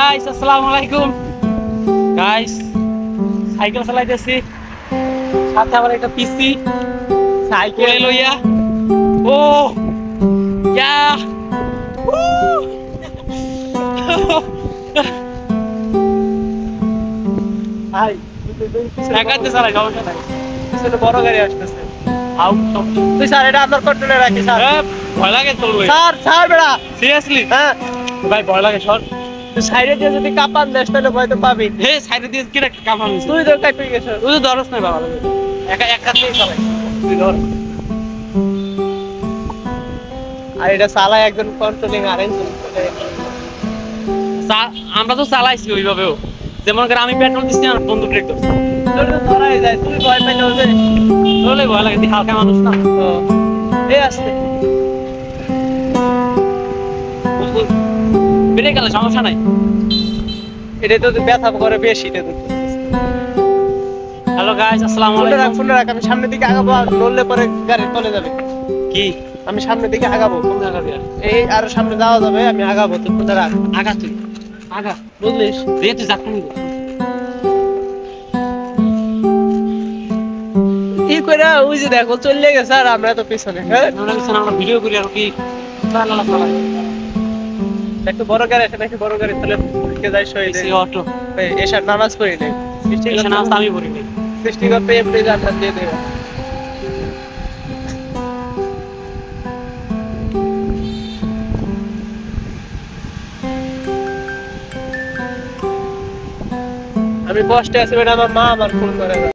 guys আসসালামু আলাইকুম guys cycle চালাইতেছি সাথে আবার একটা পিসি সাইকেল লইয়া ও ইয়া হাই লাগাতে চালাই সমস্যা নাই পিছনে বড় গাড়ি আসতেছে আউট তুই স্যার এটা আপনার কন্ট্রোলে রাখি স্যার ভয় লাগে চলবে স্যার স্যার বেড়া সিরিয়াসলি হ্যাঁ ভাই ভয় লাগে সর তুই সাইডে দিয়ে যদি কাপান দেশ তাহলে ভয় তো পাবি হে সাইডে দিয়ে কি একটা কাপান তুই তো কাপি গেছ তুই তো ধরস না বাবা একা একাতেই চালাই তুই ধর আর এটা চালায় একজন কন্ট্রোলিং আরেকজন আমরা তো চালাইছি ওইভাবেও যেমন করে আমি পেট্রোল দিচ্ছি আর বন্ধু ব্রেক ধরছে তোর তো ধরাই যায় তুই ভয় পাইলে হবে চলে ভয় লাগে তুই হালকা মানুষ না এই আসতে বেড়ে গেলে সমস্যা নাই এটা তো ব্যথা করে বেশি এটা তো হ্যালো গাইস আসসালামু আলাইকুম ফোন রাখ আমি সামনের দিকে আগাবো আর নড়লে পরে গাড়ি চলে যাবে কি আমি সামনের দিকে আগাবো কোন জায়গা দিয়ে এই আর সামনে যাওয়া যাবে আমি আগাবো তুই ফোন রাখ আগা তুই আগা বুঝলিস দে তুই যা কোন কি কইরা ওই যে দেখো চলে গেছে আর আমরা তো পিছনে হ্যাঁ আমরা ভিডিও করি আর কি চালা চালা একটু বড় গাড়ি আছে নাকি বড় গাড়ি তাহলে কে যাই সই দে অটো এসা নামাজ পড়ি নে এসা নামাজ আমি পড়ি নে সৃষ্টিকর্তা এমনি জান্নাত দিয়ে দেবে আমি কষ্টে আছি বেটা আমার মা আমার ফোন করে